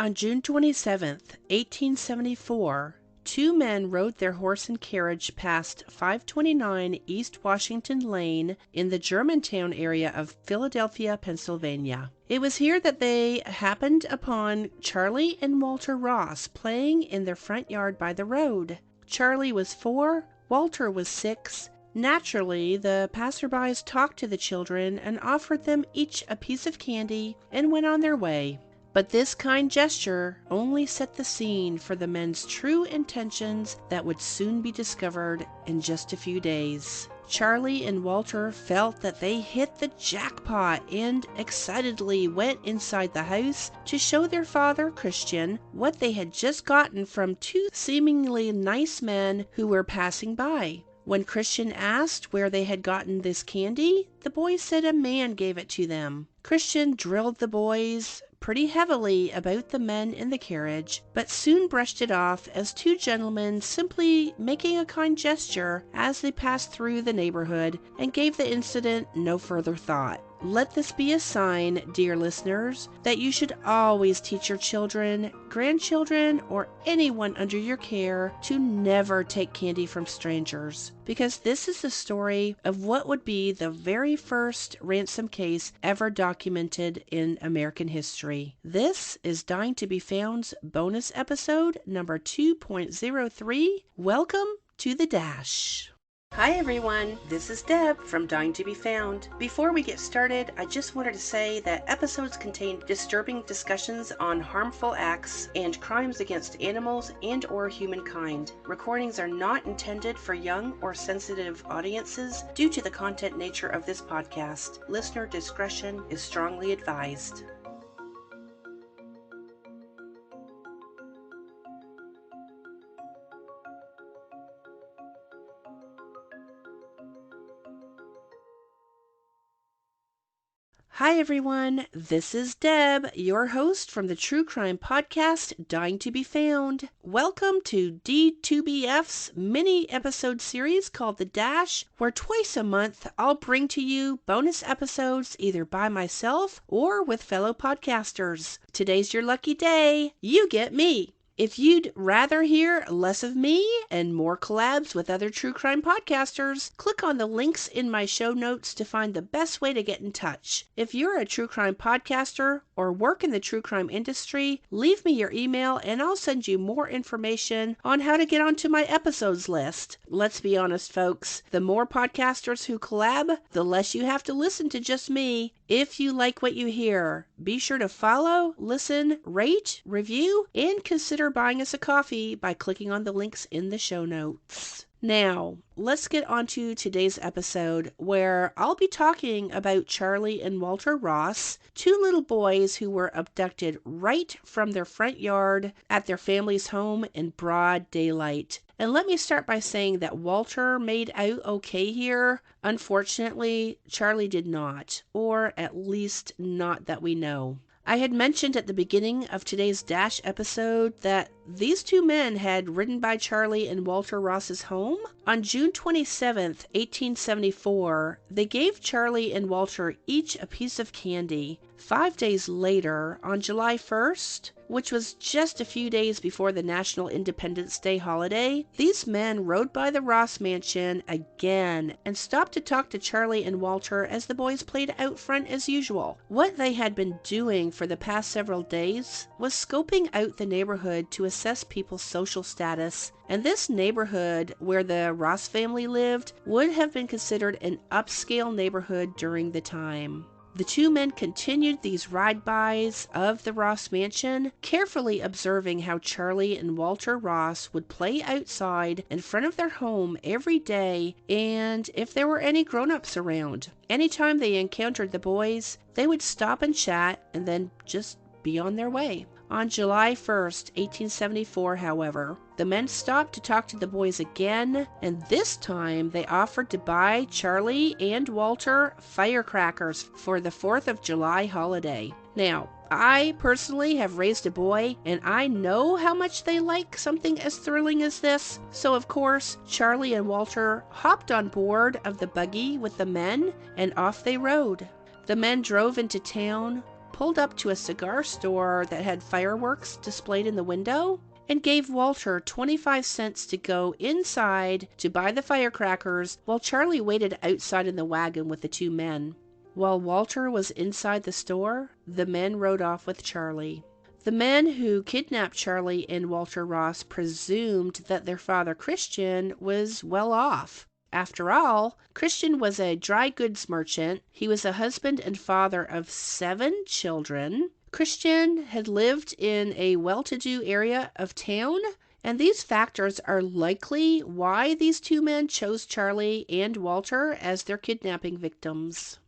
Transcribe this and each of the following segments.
On June 27th, 1874, two men rode their horse and carriage past 529 East Washington Lane in the Germantown area of Philadelphia, Pennsylvania. It was here that they happened upon Charley and Walter Ross playing in their front yard by the road. Charley was 4, Walter was 6. Naturally, the passerbys talked to the children and offered them each a piece of candy and went on their way. But this kind gesture only set the scene for the men's true intentions that would soon be discovered in just a few days. Charley and Walter felt that they hit the jackpot and excitedly went inside the house to show their father, Christian, what they had just gotten from two seemingly nice men who were passing by. When Christian asked where they had gotten this candy, the boys said a man gave it to them. Christian drilled the boys pretty heavily about the men in the carriage, but soon brushed it off as two gentlemen simply making a kind gesture as they passed through the neighborhood, and gave the incident no further thought. Let this be a sign, dear listeners, that you should always teach your children, grandchildren, or anyone under your care to never take candy from strangers, because this is the story of what would be the very first ransom case ever documented in American history. This is Dying to Be Found's bonus episode number 2.03. Welcome to the Dash. Hi everyone, this is Deb from Dying to Be Found. Before we get started, I just wanted to say that episodes contain disturbing discussions on harmful acts and crimes against animals and or humankind. Recordings are not intended for young or sensitive audiences due to the content nature of this podcast. Listener discretion is strongly advised. Hi everyone, this is Deb, your host from the true crime podcast Dying to Be Found. Welcome to D2BF's mini episode series called The Dash, where twice a month I'll bring to you bonus episodes either by myself or with fellow podcasters. Today's your lucky day. You get me. If you'd rather hear less of me and more collabs with other true crime podcasters, click on the links in my show notes to find the best way to get in touch. If you're a true crime podcaster or work in the true crime industry, leave me your email and I'll send you more information on how to get onto my episodes list. Let's be honest, folks, the more podcasters who collab, the less you have to listen to just me. If you like what you hear, be sure to follow, listen, rate, review, and consider buying us a coffee by clicking on the links in the show notes. Now, let's get on to today's episode where I'll be talking about Charley and Walter Ross, two little boys who were abducted right from their front yard at their family's home in broad daylight. And let me start by saying that Walter made out okay here. Unfortunately, Charley did not, or at least not that we know. I had mentioned at the beginning of today's Dash episode that these two men had ridden by Charley and Walter Ross's home. On June 27th, 1874, they gave Charley and Walter each a piece of candy. 5 days later, on July 1st, which was just a few days before the National Independence Day holiday, these men rode by the Ross mansion again and stopped to talk to Charley and Walter as the boys played out front as usual. What they had been doing for the past several days was scoping out the neighborhood to assess people's social status, and this neighborhood where the Ross family lived would have been considered an upscale neighborhood during the time. The two men continued these ride-bys of the Ross mansion, carefully observing how Charley and Walter Ross would play outside in front of their home every day, and if there were any grown-ups around. Anytime they encountered the boys, they would stop and chat and then just be on their way. On July 1st, 1874, however, the men stopped to talk to the boys again, and this time they offered to buy Charley and Walter firecrackers for the 4th of July holiday. Now, I personally have raised a boy, and I know how much they like something as thrilling as this. So, of course, Charley and Walter hopped on board of the buggy with the men, and off they rode. The men drove into town, pulled up to a cigar store that had fireworks displayed in the window and gave Walter 25 cents to go inside to buy the firecrackers while Charley waited outside in the wagon with the two men. While Walter was inside the store, the men rode off with Charley. The men who kidnapped Charley and Walter Ross presumed that their father Christian was well off. After all, Christian was a dry goods merchant. He was a husband and father of 7 children. Christian had lived in a well-to-do area of town, and these factors are likely why these two men chose Charley and Walter as their kidnapping victims.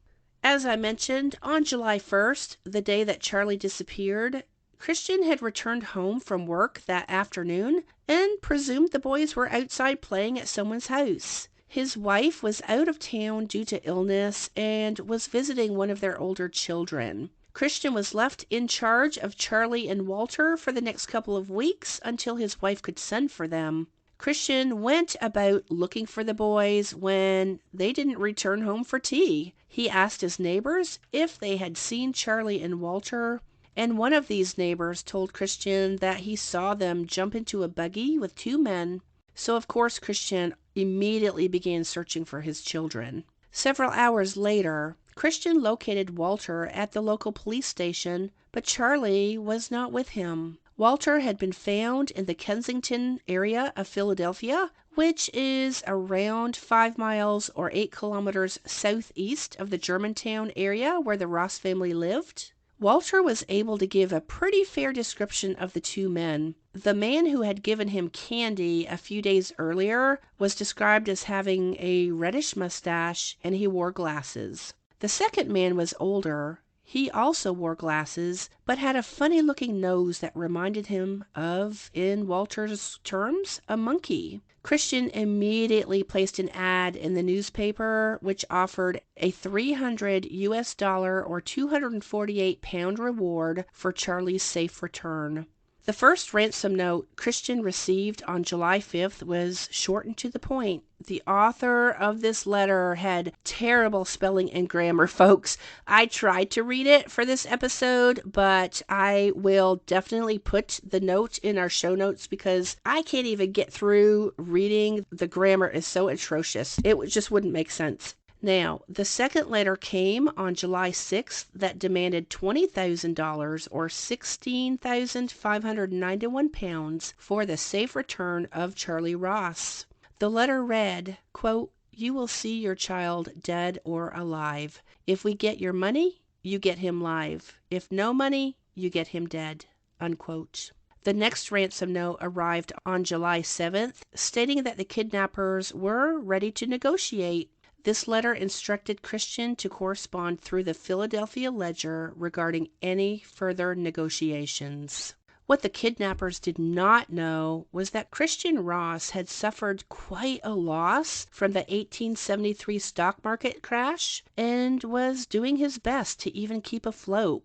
As I mentioned, on July 1st, the day that Charley disappeared, Christian had returned home from work that afternoon and presumed the boys were outside playing at someone's house. His wife was out of town due to illness and was visiting one of their older children. Christian was left in charge of Charley and Walter for the next couple of weeks until his wife could send for them. Christian went about looking for the boys when they didn't return home for tea. He asked his neighbors if they had seen Charley and Walter, and one of these neighbors told Christian that he saw them jump into a buggy with 2 men. So of course Christian immediately began searching for his children. Several hours later, Christian located Walter at the local police station, but Charley was not with him. Walter had been found in the Kensington area of Philadelphia, which is around 5 miles or 8 kilometers southeast of the Germantown area where the Ross family lived. Walter was able to give a pretty fair description of the 2 men. The man who had given him candy a few days earlier was described as having a reddish mustache, and he wore glasses. The second man was older. He also wore glasses, but had a funny-looking nose that reminded him of, in Walter's terms, a monkey. Christian immediately placed an ad in the newspaper which offered a $300 or 248 pound reward for Charley's safe return. The first ransom note Christian received on July 5th was short and to the point. The author of this letter had terrible spelling and grammar, folks. I tried to read it for this episode, but I will definitely put the note in our show notes because I can't even get through reading. The grammar is so atrocious. It just wouldn't make sense. Now, the second letter came on July 6th that demanded $20,000 or 16,591 pounds for the safe return of Charley Ross. The letter read, quote, "You will see your child dead or alive. If we get your money, you get him live. If no money, you get him dead," unquote. The next ransom note arrived on July 7th, stating that the kidnappers were ready to negotiate. This letter instructed Christian to correspond through the Philadelphia Ledger regarding any further negotiations. What the kidnappers did not know was that Christian Ross had suffered quite a loss from the 1873 stock market crash and was doing his best to even keep afloat.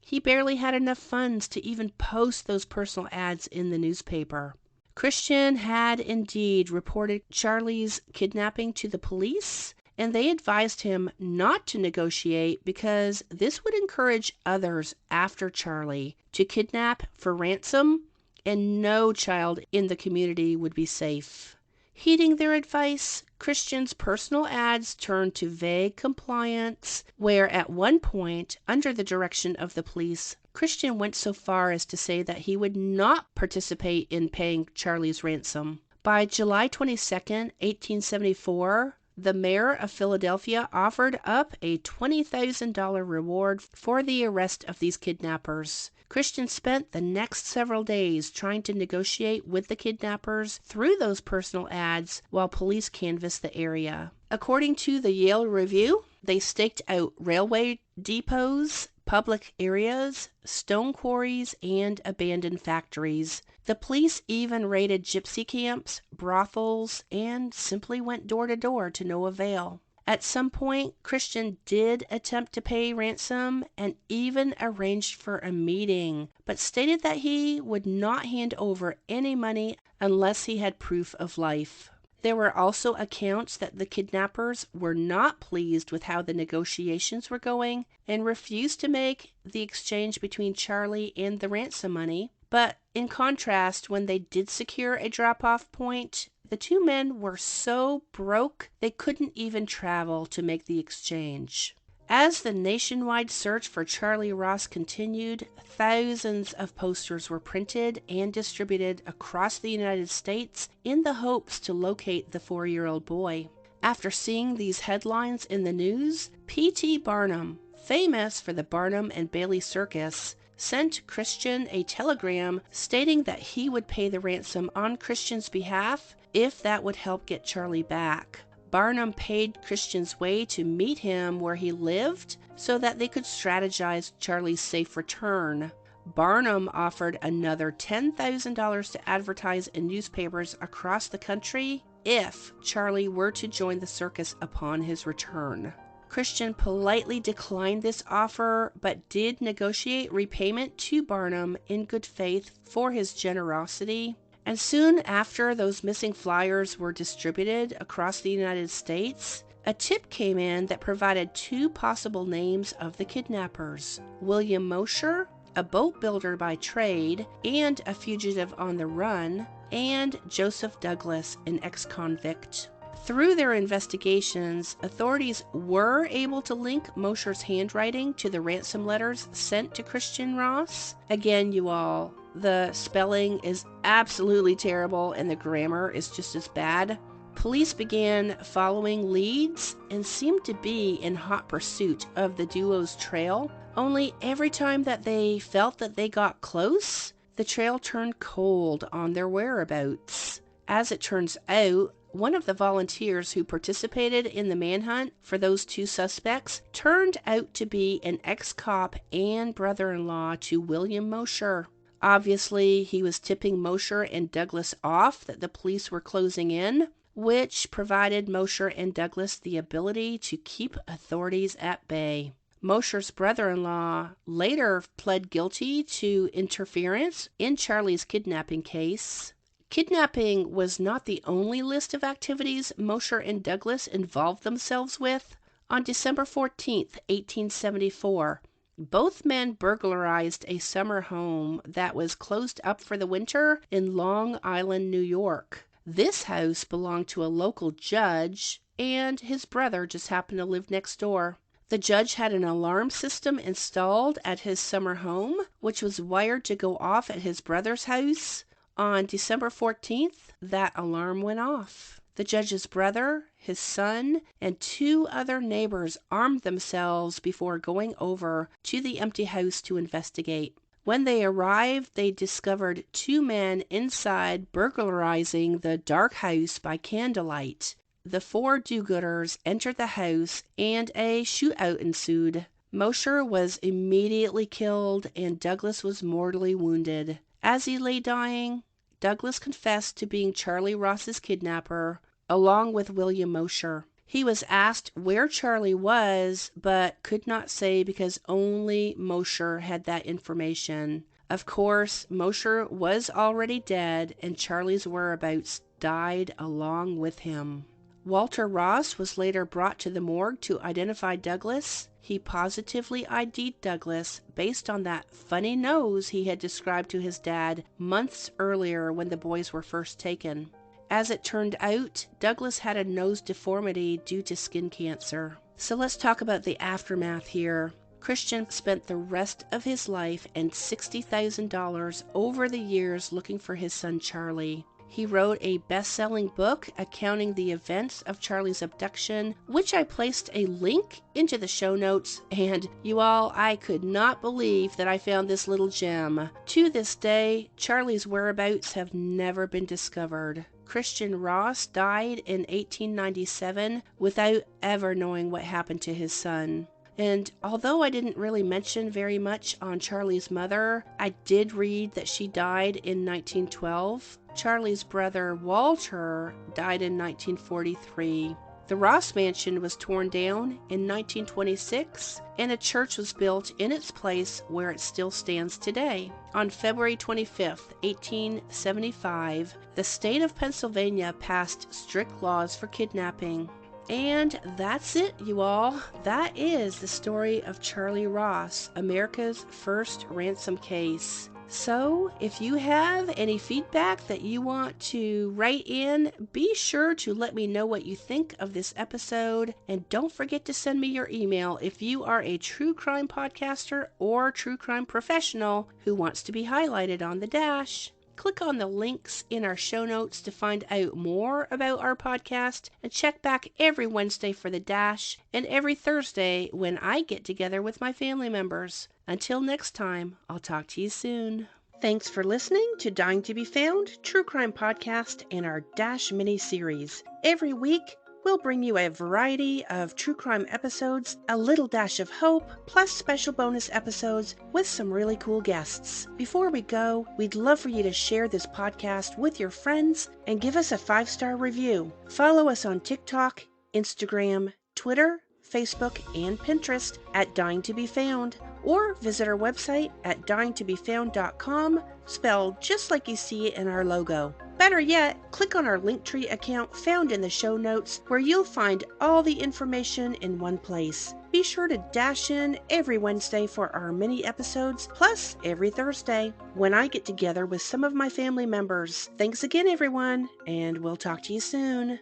He barely had enough funds to even post those personal ads in the newspaper. Christian had indeed reported Charley's kidnapping to the police, and they advised him not to negotiate because this would encourage others after Charley to kidnap for ransom, and no child in the community would be safe. Heeding their advice, Christian's personal ads turned to vague compliance, where at one point, under the direction of the police, Christian went so far as to say that he would not participate in paying Charley's ransom. By July 22nd, 1874, the mayor of Philadelphia offered up a $20,000 reward for the arrest of these kidnappers. Christian spent the next several days trying to negotiate with the kidnappers through those personal ads while police canvassed the area. According to the Yale Review, they staked out railway depots, public areas, stone quarries, and abandoned factories. The police even raided gypsy camps, brothels, and simply went door to door to no avail. At some point, Christian did attempt to pay ransom and even arranged for a meeting, but stated that he would not hand over any money unless he had proof of life. There were also accounts that the kidnappers were not pleased with how the negotiations were going and refused to make the exchange between Charley and the ransom money. But in contrast, when they did secure a drop-off point, the two men were so broke they couldn't even travel to make the exchange. As the nationwide search for Charley Ross continued, thousands of posters were printed and distributed across the United States in the hopes to locate the 4-year-old boy. After seeing these headlines in the news, P.T. Barnum, famous for the Barnum and Bailey Circus, sent Christian a telegram stating that he would pay the ransom on Christian's behalf if that would help get Charley back. Barnum paid Christian's way to meet him where he lived so that they could strategize Charley's safe return. Barnum offered another $10,000 to advertise in newspapers across the country if Charley were to join the circus upon his return. Christian politely declined this offer, but did negotiate repayment to Barnum in good faith for his generosity. And soon after those missing flyers were distributed across the United States, a tip came in that provided two possible names of the kidnappers: William Mosher, a boat builder by trade and a fugitive on the run, and Joseph Douglas, an ex-convict. Through their investigations, authorities were able to link Mosher's handwriting to the ransom letters sent to Christian Ross. Again, you all, the spelling is absolutely terrible and the grammar is just as bad. Police began following leads and seemed to be in hot pursuit of the duo's trail. Only every time that they felt that they got close, the trail turned cold on their whereabouts. As it turns out, one of the volunteers who participated in the manhunt for those two suspects turned out to be an ex-cop and brother-in-law to William Mosher. Obviously, he was tipping Mosher and Douglas off that the police were closing in, which provided Mosher and Douglas the ability to keep authorities at bay. Mosher's brother-in-law later pled guilty to interference in Charley's kidnapping case. Kidnapping was not the only list of activities Mosher and Douglas involved themselves with. On December 14th, 1874, both men burglarized a summer home that was closed up for the winter in Long Island, New York. This house belonged to a local judge, and his brother just happened to live next door. The judge had an alarm system installed at his summer home, which was wired to go off at his brother's house. On December 14th, that alarm went off. The judge's brother, his son, and two other neighbors armed themselves before going over to the empty house to investigate. When they arrived, they discovered two men inside burglarizing the dark house by candlelight. The four do-gooders entered the house and a shootout ensued. Mosher was immediately killed and Douglas was mortally wounded. As he lay dying, Douglas confessed to being Charley Ross's kidnapper, along with William Mosher. He was asked where Charley was, but could not say because only Mosher had that information. Of course, Mosher was already dead, and Charley's whereabouts died along with him. Walter Ross was later brought to the morgue to identify Douglas. He positively ID'd Douglas based on that funny nose he had described to his dad months earlier when the boys were first taken. As it turned out, Douglas had a nose deformity due to skin cancer. So let's talk about the aftermath here. Christian spent the rest of his life and $60,000 over the years looking for his son Charley. He wrote a best-selling book accounting the events of Charley's abduction, which I placed a link into the show notes, and you all, I could not believe that I found this little gem. To this day, Charley's whereabouts have never been discovered. Christian Ross died in 1897 without ever knowing what happened to his son. And although I didn't really mention very much on Charley's mother, I did read that she died in 1912. Charley's brother Walter died in 1943. The Ross mansion was torn down in 1926, and a church was built in its place where it still stands today. On February 25th, 1875, the state of Pennsylvania passed strict laws for kidnapping. And that's it, you all. That is the story of Charley Ross, America's first ransom case. So, if you have any feedback that you want to write in, be sure to let me know what you think of this episode. And don't forget to send me your email if you are a true crime podcaster or true crime professional who wants to be highlighted on the dash. Click on the links in our show notes to find out more about our podcast, and check back every Wednesday for the dash and every Thursday when I get together with my family members. Until next time, I'll talk to you soon. Thanks for listening to Dying to be Found, True Crime Podcast, and our Dash mini-series. Every week, we'll bring you a variety of true crime episodes, a little dash of hope, plus special bonus episodes with some really cool guests. Before we go, we'd love for you to share this podcast with your friends and give us a 5-star review. Follow us on TikTok, Instagram, Twitter, Facebook, and Pinterest at Dying to be Found, or visit our website at dyingtobefound.com, spelled just like you see it in our logo. Better yet, click on our Linktree account found in the show notes, where you'll find all the information in one place. Be sure to dash in every Wednesday for our mini episodes, plus every Thursday when I get together with some of my family members. Thanks again, everyone, and we'll talk to you soon.